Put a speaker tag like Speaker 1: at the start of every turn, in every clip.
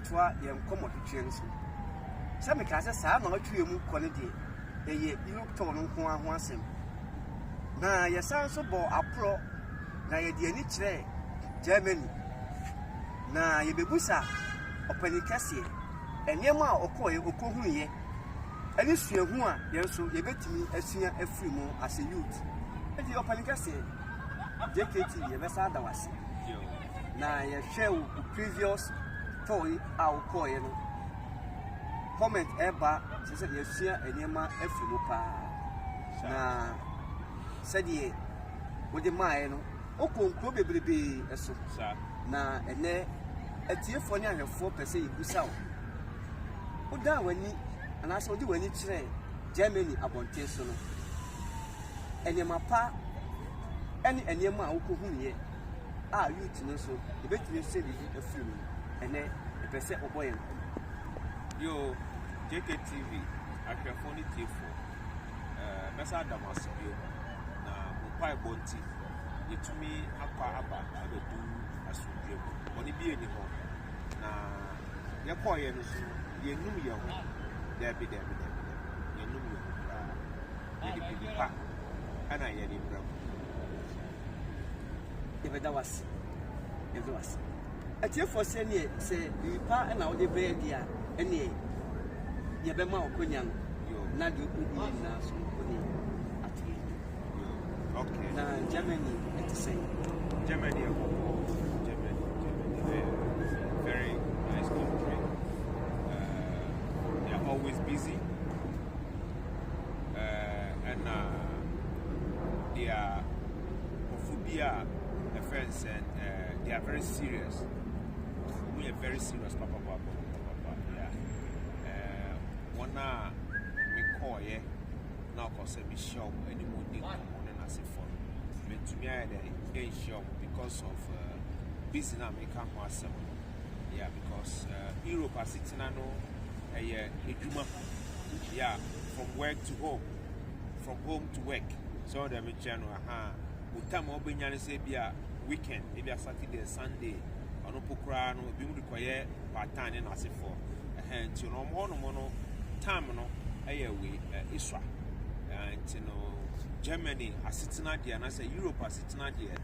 Speaker 1: atoa ye nkomo twetwe nso se me ka se saa na otwe mu kɔ ne de ye Europe tour no nko ho asem na ye san so bo apro na ye de ani kire Germany na ye bebusa opani kase enema a okoye okohu ye ani suahu a ye nso ye betimi asua afiri mu as a youth edi opani kase JKT ye besa dawase na ye hwe previous tour a okoye no comment eba se ye sua enema afiri mu pa na sɛdeɛ wode maae no okonkro bebrebe eso na ene atiefo ne ahwefo pese yibusa wo oda wani anase odi wani kire Germany abonte so no enema pa ene enema a wokohunye a youth no so ebetime se bi afiri mu ene pese oboye
Speaker 2: yo JKTV ahwefo ne tiefo besa damasibio Pai bonti yetumi akwa aba abedu asudwe oni bi eni ho na ye koye no so ye num ye ho debi ye num ye ho ye di pa ana ye di bram ye beda wasi atie for se ne se bi pa ana wo de be dia ene ye be ma okonya no na de obi na so oni
Speaker 1: okay. Now Germany, it's the same.
Speaker 2: Germany, very nice country. They are always busy, and they are phobia offense, and they are very serious. We are very serious, papa. Yeah. One me call now cause me show any more. To me, I sure because of business make come myself. Yeah, because Europe are sitting no yeah, from work to home, from home to work. So the channel time obinyane say be a weekend, maybe a Saturday, Sunday, or no pokra no be require part time in as for and you know more time no way Isra and you know Germany are sitting out there and I say Europe are sitting out there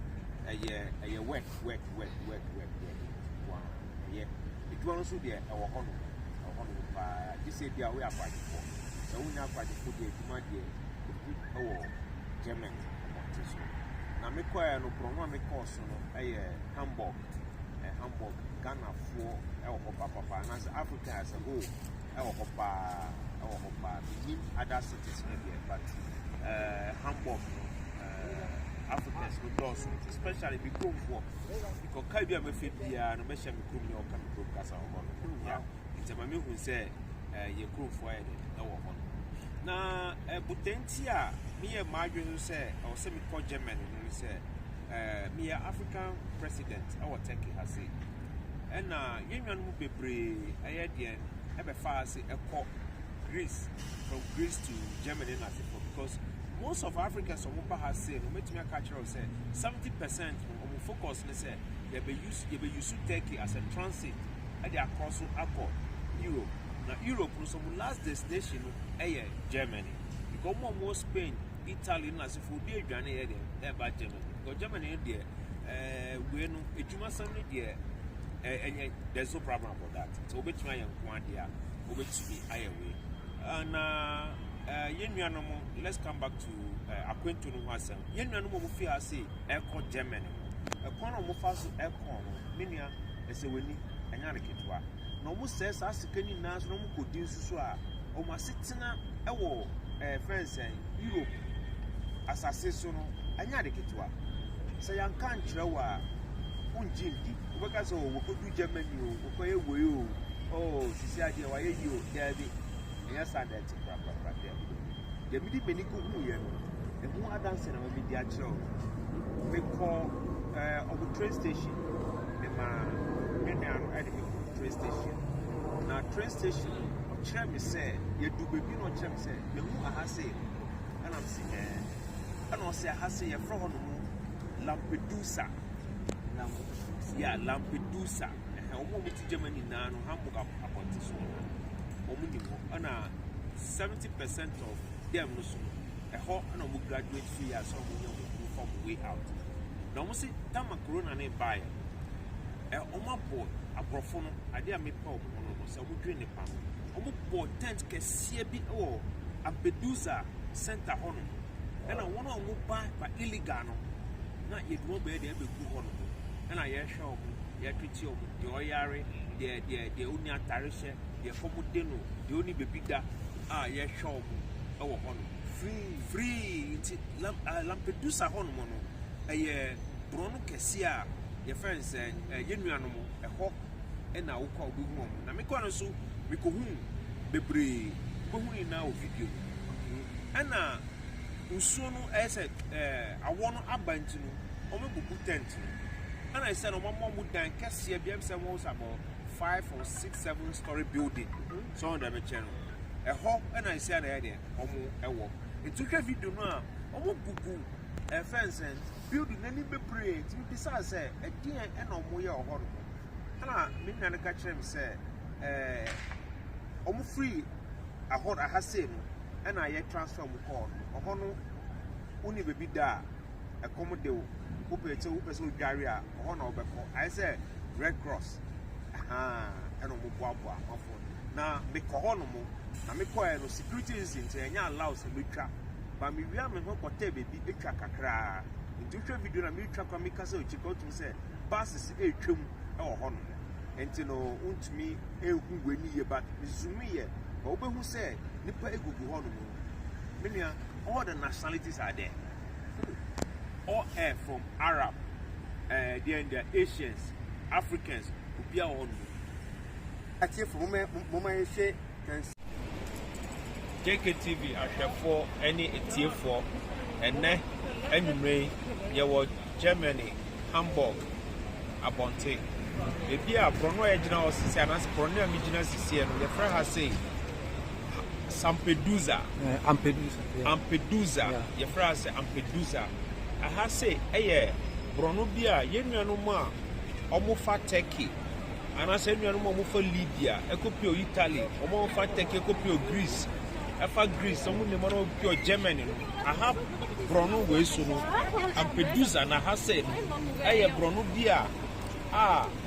Speaker 2: a work. Wow. Yeah. It was also there our honor. This is the way I fight for. So we now fight for the demand there. Oh, Germany. Now me quite no problem. Me course no Hamburg, Ghana for our papa and as Africa as a whole, our papa, other cities maybe, but. Hamburg, Africans would also, especially because Caribbean may fit the animation crew your country broadcast our it's a mammy who say your crew for it. Now, Butentia, me a Margaret say, or semi called German, and say, me African president, our techie has said. And Union will be brave, I had the end, have a fast a call Greece, from Greece to Germany, because most of Africans has said, no matter what culture say, 70% focus say they be used to Turkey as a transit at the across Europe. Now Europe so last destination Germany. Because more Spain, Italy, as if we be Germany about Germany. Because Germany there we know a Juma Sunday there and there's no problem about that. So we try and one there, we to be higher way. And let's come back to acquaintance no wasem. Yennuano mo fi ase eko Germany. Eko no mo fa so eko no menia ese wani anya reketwa. No mo se sa sikani na so no mo kodi nsusu a o ma setena ewo friends Europe asase so no anya reketwa. Se yan kan kyerɛwa unjindi. Obeka so wo kodu Germany o, wo koye we o. Oh, sisi ade wa ye yi o, there be. Yes, I did. The midi medical who the more dancing of the actual. We call of train station. The man at the train station. Now, train station, Chemi said, you do baby no Chemi said, the more I say, and I'm saying, and I'll say, I say, a from Lampedusa. Yeah, Lampedusa. omo ti Germany na no Hamburg aponte so omo ni mo ana 70% of them no so ho na omo graduate 2 years so omo from way out na omo say tama corona na buy omo boy abrofo no ade a mepa omo no so omo dwe ne pa omo boy tent kese bi o Lampedusa center ho no ana wono omo ba illegal no na yeduo be de be ku ho no ana ye hwe omo ye twiti omo de oyare de oni atare hye de fomu de no de oni bebida ye hwe omo e wo ho no free Lampedusa ho no no ye brono kese a ye friends ye nuanom e ho e na wo kwa obehu omo na me kwa no so me ko hu bebre ko hu na o video ana usuo no ese awo no abanti no omo bubu tent no ana ise no mo dan kese bia se mo about 5 or 6 7 story building so on the channel ho ana ise na ye de omo ewo etuhwe video no a omo bubu fence building na ni bebre ti bi sa se edin e na omo ye oho no ana me nana ka kire me se omo free ahod ahase no ana ye transfer mu call oho no uni bebi da accommodate wo pete wo pese odware a oho na obeko I say Red Cross ana mo boabo amafo na me ko ho no mo na me ko e no security reasons enya allow se metwa ba me wia me ho kote bebi etwa kakra nti twa video na me twa kwa me kasa ochiko tum se buses etwam e wo ho no enti no untumi ehu weni ye but zoom ye ba obehu se nipa egugu ho no mo menia all the nationalities are there all from Arab the Asians Africans ubia on
Speaker 1: atie for moment she
Speaker 2: JKTV ahwefo any etiefo enne anwumre ye wo Germany Hamburg abonte ebia prono agina osisi anas prono amigina sisi no ye fra ha say Lampedusa Lampedusa ye fra say Lampedusa aha say eye brono bia ye nuanom a omo fa Turkey ana say nuanom omo fa Libya ekopio Italy omo fa Turkey ekopio Greece efa Greece omo ne mo opio Germany aha brono we so no Lampedusa na ha say eye brono bia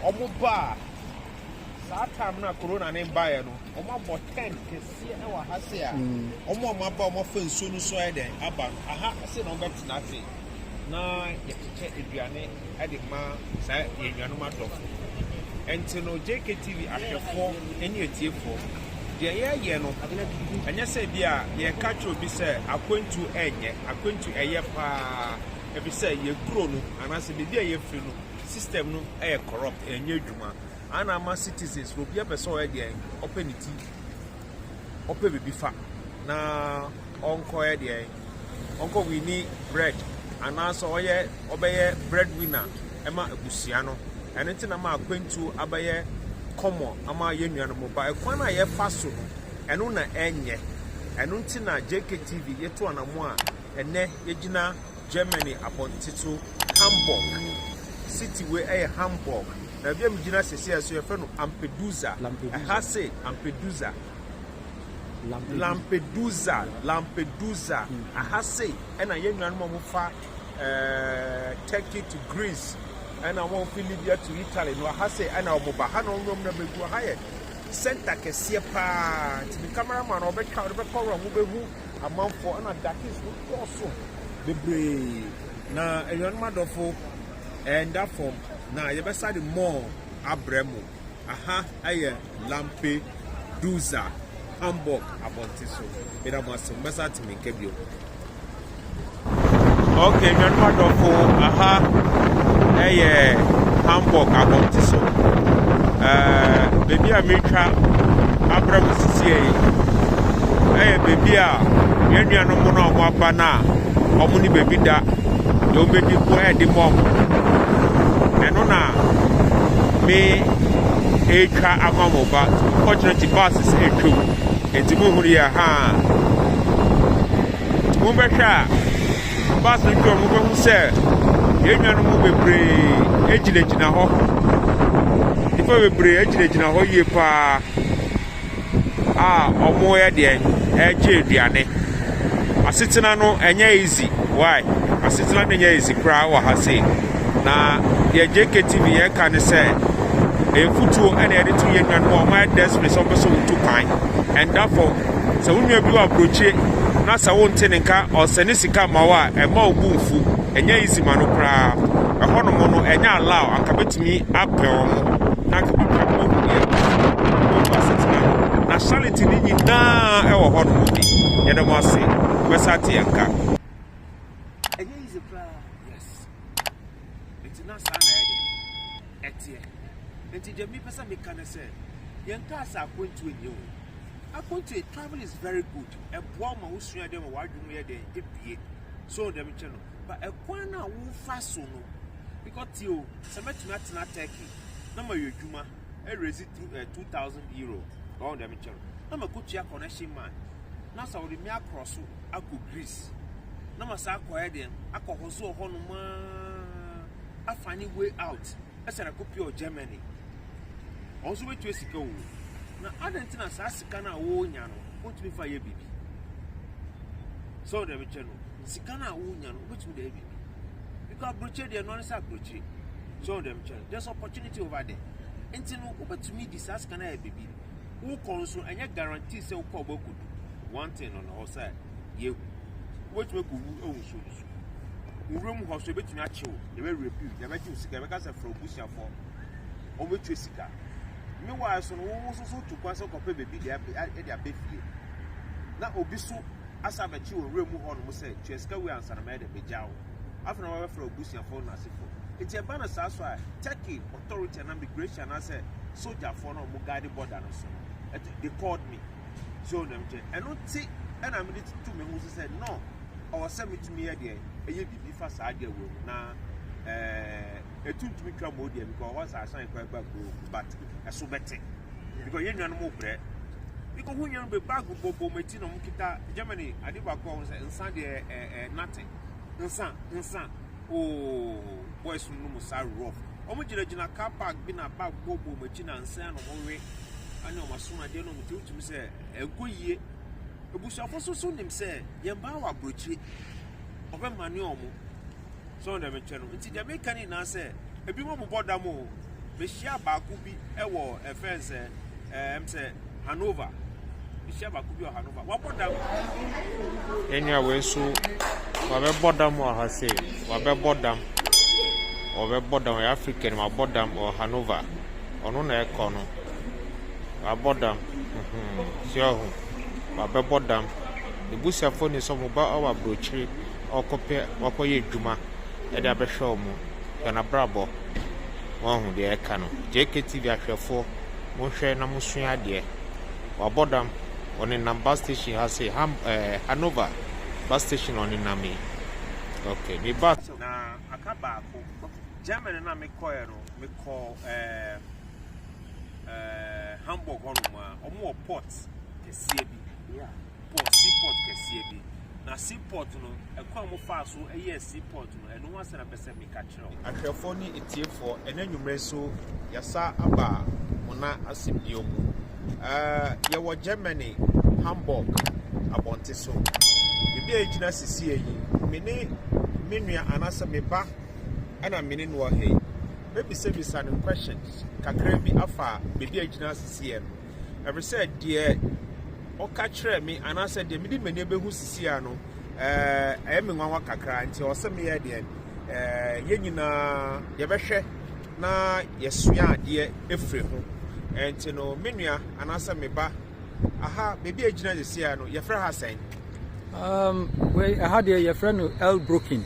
Speaker 2: omo ba saa time na corona na mbaye no omo abo 10 kese e wa ha se a omo aba omo fa nso no so e den aba aha se no bet na se na yekeke eduane e de ma sa yenuano madofo enti no JKTV ahwefo eni etiefo de ye no anya se bia ye ka tro bi se akwantu eye pa e bi se ye kuro no anase bi ye firi no system no e corrupt enye adwuma ana ma citizens will be a person again opportunity open baby fa na onko again onko we need bread and also obeye breadwinner ema abusia no ene ntina ma akwantu abaye common ama yenuano mo ba ekwana ye faso no eno na enye eno ntina JKTV yeto anamo a ene yegina Germany apontito Hamburg city we Hamburg na bia mjina sese so ye fe no Lampedusa ha say Lampedusa ha say na ye nuan mo fa Turkey to Greece na mo fi Libya to Italy no ha say na omo ba ha no nom na begu ha ye center kese pa ti cameraman obetwa obekoro mo behu amanfo na dakis no so bebre na eyon madofo and that form na you better the more abremo aha aye Lampedusa Hamburg abontiso ira maso better to me kebio okay nyan madofo aha aye Hamburg abontiso baby a metwa abremo sisi aye baby a yenuano mo na omo aba na omo ni baby da do bedi ko e di mom eno na me etwa amamoba fortunately buses etwa entimu huri ya ha mo behwa bus etwa mo behu se yenuanu mo bebre ejilejina ho we bre agina ho ye pa omo ye de eje duane asetena no enya easy why asetena no enya easy kra wa ha say na ye JKTV ye kan say efutuo ene ye de to ye nwan mo my desperate so person to pan and therefore so when you be approach na sa wonte nka o sene sika mawa e ma ogunfu enya easy manu kra ehono mo no enya allow anka betimi apel mo na anka betimi mo na charity ni nyina e wo hono mo bi ye de mo ase wesate enka
Speaker 1: enya easy kra
Speaker 2: yes it's not sana etie enti je mi pesa me kan say yen ka sa akwantu enyo akwantu travel is very good e boa ma wo sua dem wa dwum ye den ebie so dem che no but e kwan na wo fa so no because you se metuna tena Turkey na ma yedwuma e raise 2,000 euro on dem che no na ma go tia connection man na sa wo de mi across akọ Greece na ma sa akọ ye den akọ hozo ho no ma afani way out ese na copy of Germany also we to sika wo na adentina sa sika na wo nya no won't me fa ye bibi so dem che no sika na wo nya no won't me dey bibi because broche dey no say broche so dem che there's opportunity over there entino wo betumi di sa sika na ye bibi wo konso anya guarantee say wo ko bokudu one thing on the side ye won't me ku wo so room house betumi achiwo dey we review dey make you sika make us from busia for o betwe sika me wa so no wo so to kwase kope bebi dey dey abefie na obi so asa bachi wo room ho no say tweska we answer na me dey bejawo after na we from busia for na sifo enti e ba na sa so a Turkey authority and immigration na say soldier for no mo guard border no so they called me so them je eno ti and I mean to me who said no or send me to me here eye bibi fa sa ade wo na etuntumi twa mo dia because what I sign quite back but eso bete because you nwan mo bre because who nwan be bag bobo meti no mkita Germany ade ba ko say nsan de nothing nsan oh boys no mo sa rough omo gina car park bi na bag bobo meti na nsan no mo we ani o masoma de no mti utumi say egoyie ebusuafo so nim say ye ba wa brochi obemani omo so dem cheno nti Jamaica ni na say ebi mo boda mo be shia baaku bi e wo fence say Hanover be shia baaku bi o Hanover wa boda enya we so wa be boda mo ha say wa be boda o be boda o African ma boda o Hanover onu na e ko no wa boda sio ho wa be boda ebusiafo ni so mo ba awa brochiri okope wakoye dwuma e da be hwe mu yana brabo won de e ka no JKTV ahwefo mo hwe na mo sua de wa bodam on in number station has say Hanover bus station on in name okay me back na akaba ko Germany na me koye no me call Hamburg on ma omo port kesie bi yeah seaport kesie bi na seaport no ekwa mo fa so seaport no eno wase na pese me ka kire ahwefo ni etiefo enanwumre so yasa aba mona asibio mu ye wo Germany Hamburg abonte so bibi ejina sisi yi mene menua anasa meba ana mene no he maybe say be some questions kakra bi afa bibi ejina sisi no every said dear o ka kire me anasa de medi mani behu sisi ano me nwanwa kakra nti o se me ye de ye nyina ye behwe na yesua ade efre ho enti no menua anasa meba aha bebi ejina sisi ano ye frɛ ha sɛn
Speaker 3: we had a friend L Broken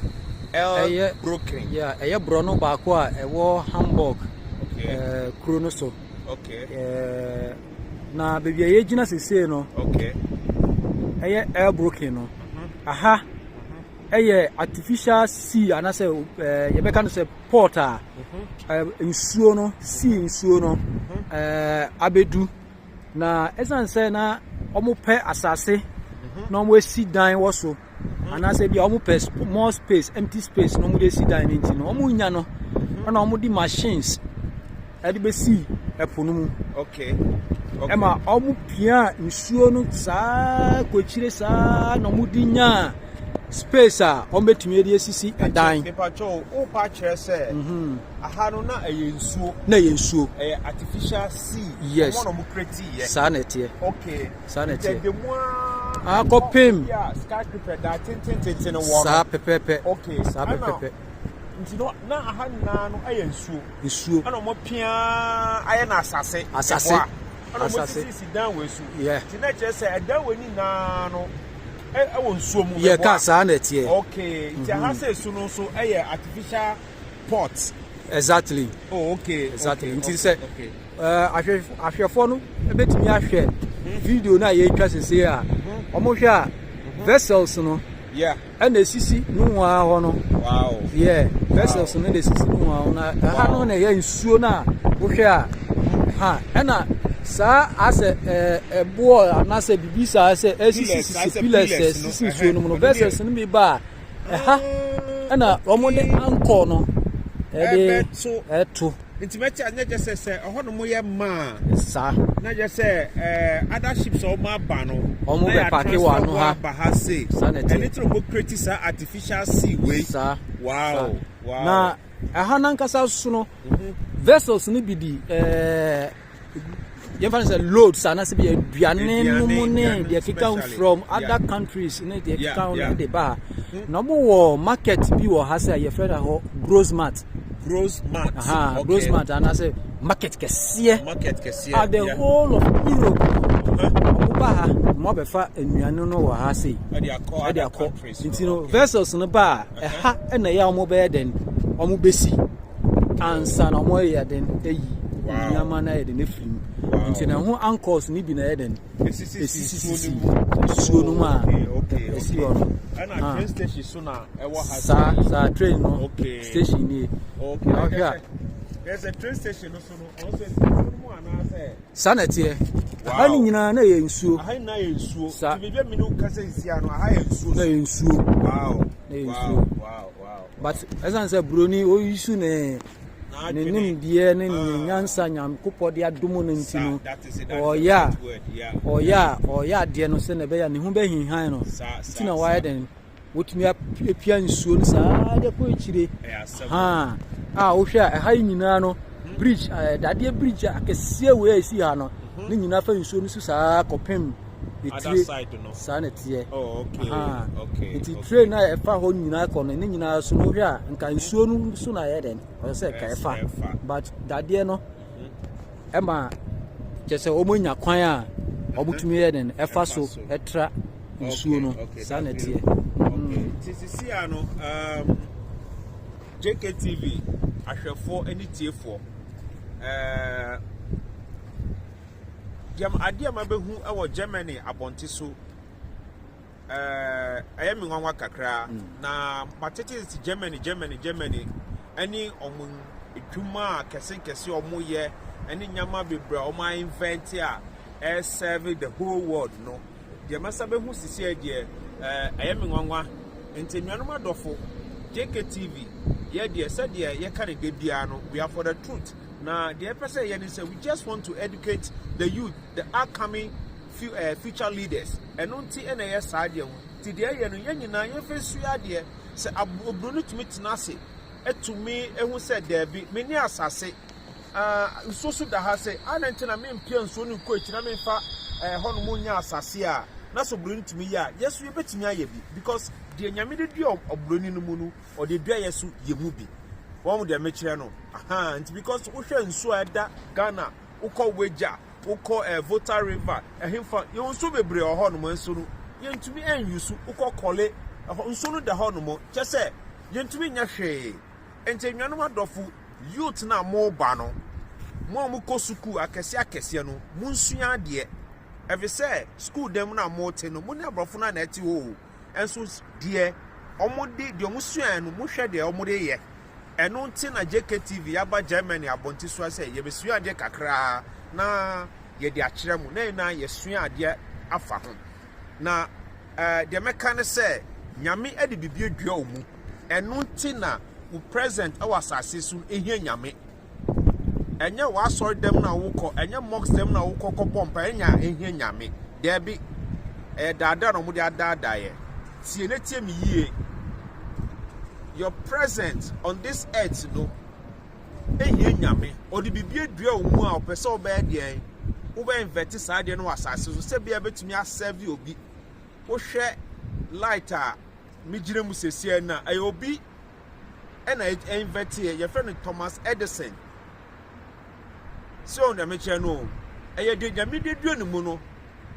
Speaker 2: Broken
Speaker 3: yeah a brono ba ko a ewo Hamburg
Speaker 2: okay
Speaker 3: krono so
Speaker 2: okay
Speaker 3: na baby ye gina sese no
Speaker 2: okay
Speaker 3: L Broken no aha artificial sea anase ye be kan say port a nsuo no sea nsuo no abedu na esan say na omo pe asase no mo si dan wo so anase bia omo pe more space empty space no mo dey si dan nti no omo nya no na omo di machines e dey be si ɛpo no mu
Speaker 2: Okay.
Speaker 3: ɛma ɔmo pia nsuo no saa kɔkyire saa na ɔmo di nya space a ɔmo betumi de asisi ɛdan
Speaker 2: Nipacho, o pa kyerɛ sɛ aha no na ɛyɛ nsuo.
Speaker 3: na yɛ nsuo
Speaker 2: Ɛyɛ artificial sea.
Speaker 3: Yes.
Speaker 2: Ɔmo na ɔmo create yɛ.
Speaker 3: saa na ɛteɛ
Speaker 2: Okay.
Speaker 3: saa na ɛteɛ
Speaker 2: The more
Speaker 3: akɔpem
Speaker 2: yeah, skyscraper da tintin no wɔ.
Speaker 3: saa pɛpɛɛpɛ
Speaker 2: Okay.
Speaker 3: saa pɛpɛɛpɛ
Speaker 2: Nti no na aha nyinaa no ɛyɛ nsuo.
Speaker 3: nsuo
Speaker 2: Ana ɔmo pia ayɛ na asase.
Speaker 3: Asase.
Speaker 2: Ɛboa. Ana ɔmo
Speaker 3: Asase.
Speaker 2: sisi dan wɔ su.
Speaker 3: Yeah.
Speaker 2: Nti na kyerɛ sɛ ɛdan wɔ nyinaa no ɛwɔ nsuo mu.
Speaker 3: yɛ
Speaker 2: Ɛboa.
Speaker 3: kaa saa na ɛteɛ
Speaker 2: Okay. Nti aha sɛ esu no nso ɛyɛ artificial port.
Speaker 3: exactly
Speaker 2: Oh, okay.
Speaker 3: exactly
Speaker 2: Okay.
Speaker 3: nti sɛ
Speaker 2: Okay.
Speaker 3: ahwɛfoɔ no ɛbɛtumi ahwɛ video no a yɛtwa sese a ɔmo hwɛ a vessels no
Speaker 2: Yeah.
Speaker 3: ɛna esisi nohoa hɔ no
Speaker 2: Wow.
Speaker 3: yeah vessels no na esisi nohoa hɔ na ɛha no na ɛyɛ nsuo no a wohwɛ a ha ɛna saa asɛ ɛboɔ anaasɛ bibi saa sɛ ɛsisi pillars ɛsisi nsuo no mu no vessels no bi ba a ɛha ɛna ɔmo de anchor no ɛde ɛto
Speaker 2: Nti mɛkyɛ anyɛ gye sɛ ɛhɔ no mo yɛ maa.
Speaker 3: saa
Speaker 2: Na gye sɛ other ships a ɔmo aba no.
Speaker 3: Ɔmo
Speaker 2: na yɛ
Speaker 3: bɛpake wɔ ano
Speaker 2: transfer
Speaker 3: ha.
Speaker 2: aba ha sei.
Speaker 3: Saa na ɛteɛ.
Speaker 2: Ɛne tiri ɔmo create saa artificial sea wei.
Speaker 3: saa
Speaker 2: Wow. Wow.
Speaker 3: na ɛha nankasa so no vessels no bi di yɛmfa no sɛ loads anaasɛ bi aduane no mu ne
Speaker 2: aduane
Speaker 3: deɛ keka ho
Speaker 2: especially.
Speaker 3: from
Speaker 2: Yeah.
Speaker 3: other countries ne deɛ
Speaker 2: Yeah,
Speaker 3: keka ho
Speaker 2: yeah.
Speaker 3: ne de ba na ɔmo wɔ market bi wɔ ha sɛ yɛfrɛ no hɔ Grossmart
Speaker 2: Gross mat.
Speaker 3: aha
Speaker 2: Okay.
Speaker 3: Grossmart anaasɛ market kɛseɛ
Speaker 2: Market kɛseɛ.
Speaker 3: at the
Speaker 2: Yeah.
Speaker 3: whole of Europe ɔmo ba ha mo abɛfa nnuane no wɔ ha sei
Speaker 2: Ɛde akɔ
Speaker 3: ɛde
Speaker 2: other
Speaker 3: akɔ
Speaker 2: countries.
Speaker 3: nti no
Speaker 2: Okay.
Speaker 3: vessels no ba a ɛha ɛna ɛyɛ a ɔmo bɛyɛ den ɔmo bɛsi ansa na ɔmo yɛ den ɛyi
Speaker 2: Wow.
Speaker 3: nneɛma no ayɛ den efiri mu
Speaker 2: Wow.
Speaker 3: nti na ho anchors no bi na ɛyɛ den
Speaker 2: Esisi
Speaker 3: nsuo no mu a
Speaker 2: Okay.
Speaker 3: esi hɔ no
Speaker 2: Ɛna
Speaker 3: Ah.
Speaker 2: train station so na ɛwɔ ha.
Speaker 3: saa train no
Speaker 2: Okay.
Speaker 3: station nie
Speaker 2: Okay.
Speaker 3: na ɔhwɛ a
Speaker 2: There's a train station also no. Also nsuo no mu anaasɛ.
Speaker 3: saa na ɛteɛ
Speaker 2: Wow.
Speaker 3: aha no nyinaa na ɛyɛ nsuo
Speaker 2: Aha nyinaa yɛ nsuo.
Speaker 3: Sa-
Speaker 2: Ti biribi a mi ni kasa nsia no aha yɛ nsuo.
Speaker 3: na ɛyɛ nsuo
Speaker 2: Wow.
Speaker 3: Na yɛ
Speaker 2: Wow.
Speaker 3: nsuo.
Speaker 2: Wow.
Speaker 3: but ɛsan sɛ buroni oyisu ne
Speaker 2: Na
Speaker 3: ne
Speaker 2: adwene.
Speaker 3: nimdeɛ ne ne nyansa nyankopɔn de adom no nti no
Speaker 2: That is it. That's
Speaker 3: ɔyɛ
Speaker 2: the
Speaker 3: a
Speaker 2: right word. Yeah.
Speaker 3: ɔyɛ adeɛ no sɛ na ɛbɛyɛ a ne ho bɛhinhan no
Speaker 2: Sa-
Speaker 3: nti na
Speaker 2: sa-
Speaker 3: wayɛ den wotumi apia nsuo no saa de kɔ akyire
Speaker 2: Ɛyɛ asɛm.
Speaker 3: ha a wohwɛ a ɛha yi nyinaa no bridge dadeɛ bridge a akɛseɛ wei a ɛsi ha no ne nyinaa fa nsuo no so saa kɔpem
Speaker 2: Other
Speaker 3: ɛtire
Speaker 2: side no.
Speaker 3: saa na ɛteɛ
Speaker 2: Oh, okay.
Speaker 3: Aha.
Speaker 2: Okay.
Speaker 3: nti
Speaker 2: okay.
Speaker 3: train a ɛfa hɔ nyinaa kɔ no ne nyinaa so no wohwɛ a nka nsuo no so na ɛyɛ den ɔsɛ sɛ ɛka
Speaker 2: Yes,
Speaker 3: ɛfa
Speaker 2: ɛfa.
Speaker 3: but dadeɛ no ɛma kyɛ sɛ ɔmɔnya kwan a ɔmotumi yɛ den ɛfa so
Speaker 2: Ɛfa so.
Speaker 3: ɛtra nsuo no
Speaker 2: Okay,
Speaker 3: saa na
Speaker 2: that's
Speaker 3: ɛteɛ
Speaker 2: Okay. Sisi ano JKTV ahwɛfoɔ ne tiefoɔ adeɛ ma bɛhu wɔ Germany abɔnte so ɛyɛ me nwanwa kakra na matete ti Germany ɛne ɔmo edwuma a kɛse ɔmo yɛ ɛne nyama bebree a ɔmo invent a serve the whole world no deɛ masa bɛhu sisi deɛ ɛyɛ me nwanwa nti nnuanom adɔfo JKTV yɛ deɛ sɛdeɛ yɛka ne de biara no we are for the truth na deɛ ɛpɛ sɛ yɛ ne sɛ we just want to educate the youth the upcoming future leaders ɛno nti ɛna ɛyɛ saa deɛ ho nti deɛ ɛyɛ no yɛn nyinaa yɛmfa sua adeɛ sɛ oburoni tumi tena ase ɛtumi ɛho sɛ daabi meni asase nsuo so da ha sɛ ana nti na mempia nsuo no nkɔ akyi na memfa hɔ no mu nya asase a na so oburoni tumi yɛ a yɛso yɛbɛtumi ayɛ bi because deɛ nyame de dua oburoni no mu no ɔde dua yɛ so yɛ mu bi wɔn deɛ mekyerɛ no nti because wohwɛ nsuo a ɛda Ghana wokɔ Wagya wokɔ Volta River ɛhemfa yɛn nsuo bebree wɔ hɔ nom nso no yɛntumi ɛnyu so wokɔ Kɔle nsuo no da hɔ nom kyɛ sɛ yɛntumi nyɛ hwee nti nnuanom adɔfo youth na mo ba no mo a mokɔ sukuu akɛseɛ no mo nsua adeɛ ɛfi sɛ school dem na mo te no mo ne aborɔfo no a na ɛte hɔ ɛnso deɛ ɔmo de deɛ ɔmo sua no mo hwɛ deɛ ɔmo de yɛ ɛno nti na JKTV yaba Germany abɔnte so sɛ yɛbɛsua adeɛ kakraa na yɛde akyerɛ mu na nyinaa yɛsua adeɛ afa ho na deɛ mɛka ne sɛ nyame de biribi adua wo mu ɛno nti na wo present ɛwɔ asase so ɛhia nyame enye wa sorry dem na wukọ enye mocks dem na wukọ kọpọ mpa enya ehie nyame there be dada no mu de adada ye tie ne tie mi yie your presence on this earth no ehie nyame odi bibie dua omu a opese oba de wo be invest saa de no asase so se bia betumi a serve obi wo hwe light a migire mu sesie na ayobi ena invest ye friend Thomas Edison so na me che no de nyame de dua no mu no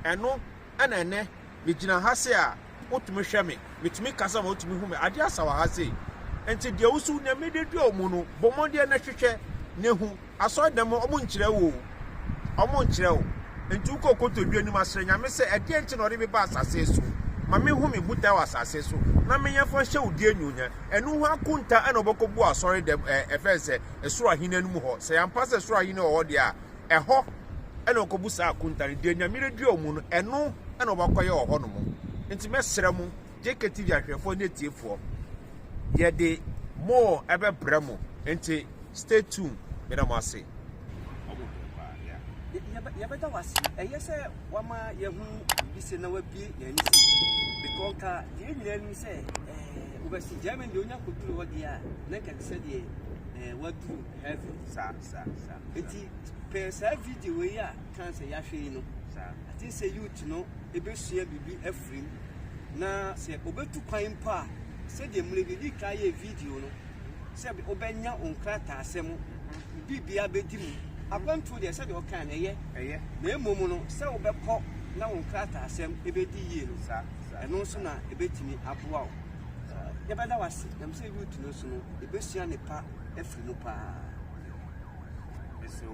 Speaker 2: eno ana ne migina ha se a wotumi hwe me metumi kasa ma wotumi hu me ade asawa ha se enti de wusu nyame de dua mu no bomode na hwehwe ne hu aso dem omo nkyire wo enti ukokoto dua ni masre nyame se ade enti na ode me ba asase so ma me hu me buta wa asase so na me yefo hye odi anyunya enu hu akunta ana obokobu asori dem efense esuro ahina nu mu ho se yampa se esuro ahina wo de a eho ana okobu sa akunta de nyame dua mu no enu ana obokoye ho no mu enti mesre mu JKTV ahwefo ne tiefo ye de more ebe bremo enti stay tuned me na mo say
Speaker 1: ya beta wasi yese wama yehu bise na wabie ya nisi because ka ye nyina ni se ubasi German de onya koduru wodi a na ka se de wadu heaven sa eti pe sa video we ya kan se ya hwe no sa ati se youth no ebesua bibi afrim na se obetu kwan pa se de mle bi ka ye video no se obenya onkrata asem bibia bedi mu abantu de said okay na ye na emomu no se wo bekọ na won krata asem ebedi yie no sa eno so na ebetimi aboa wo ye bada wase na mse root no so no ebesua ne pa afiri no pa
Speaker 2: so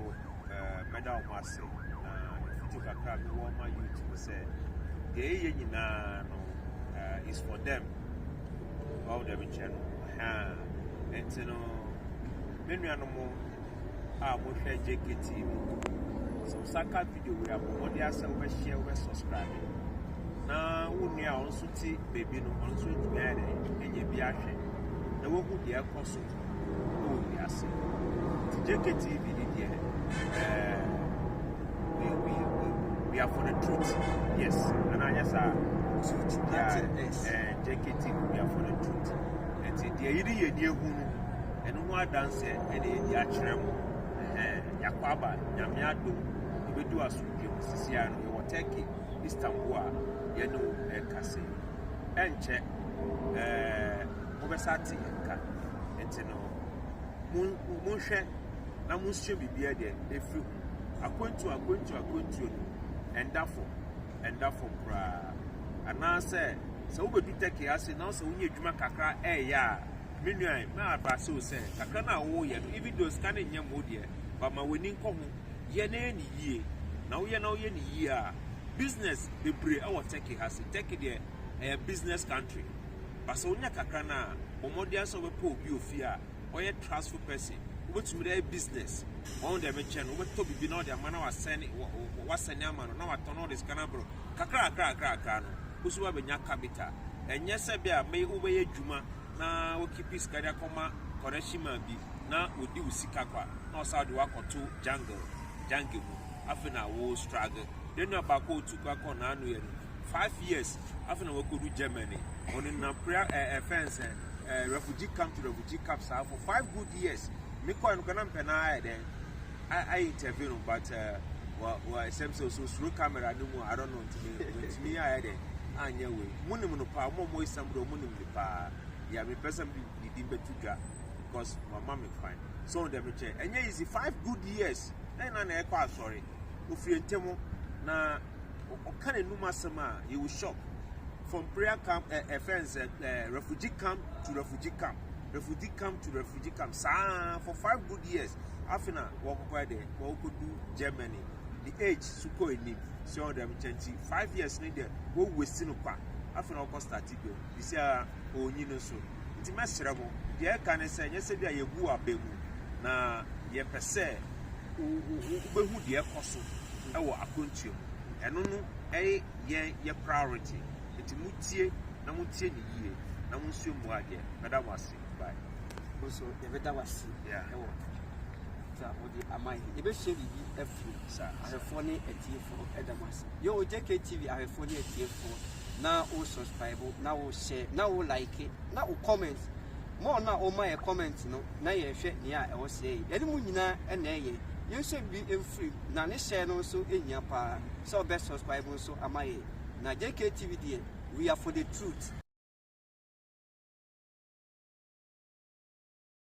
Speaker 2: medal wase na futu kakra bi wo ma youth se de ye nyina no is for them all them channel no menuano mo mo share JKTV so saka video we abo mo dia se we share we subscribe na wonu a onso ti baby no onso ti ere enye bi ahwe na wo hu dia koso o dia se JKTV di dia we are for the truth yes and I just JKTV we are for the truth and dia yiri ye die hu no eno ho adanse ene ye di akere mo yakwaba nyamiado ebedu asudie sisia no ye woteki Istanbul a ye no kase enche obesati enka entino munhwe na munhwe bibia de efiri akwantu no endafo kra anase se obedu teki ase na se unye adwuma kakra ya menuan ma abase o se kakra na wo ye no even those kan nya modie ba ma woni nko ho ye na ni yie na wo ye ni yie a business bebre e wo teki hase teki de business country ba so nya kakra na omodia so be po obi ofi a oye transfer person wo betumi dey business on dem chen wo beto bibi na o de amana wa send amana na wa tono de scanner bro kakra no usuwa be nya capital enye se bia me wo be adwuma na wo keep iskada koma koneshima bi na odi usika kwa na osade wakoto jungle mu afena wo struggle then abako tu kwa na anu ye 5 years afena wo kodu Germany on na prayer fence refugee camp for 5 good years me ko anu kana mpena then I interview but some so through camera no more I don't know to me I had anya we munim no pa mo isambro munim de pa ya me person be di betuga because my mom is fine so dem che enya easy 5 good years na e kwa sorry ofie ntemo na o kan enuma sama you will shock from prayer camp fence refugee camp to refugee camp sa for 5 good years afina wo kwa de wo ko do Germany the age suko enim so dem 5 years ni de wo westi no kwa afina wo start go this year onyi no so nti mesere mo de e kan se nyese bia yegu abemu na ye pese ubehu de ekoso e wo akontuo eno no ye priority nti mutie na mutie ni yie na munsuo mu ade beda wase bye
Speaker 1: so ye beda wase
Speaker 2: yeah
Speaker 1: gift or the amai. You be share the F. I have funny a tear for Edamas. Yo, JKTV, I have funny a tear for now. Oh, subscribe, now share, now like it, now comment. More now, oh, my comments, no, now you share, yeah, I was saying, Edmundina and nay. You should be in free. Now, this channel so in your power. So, best subscribe, so am I. Now, JKTV, we are for the truth.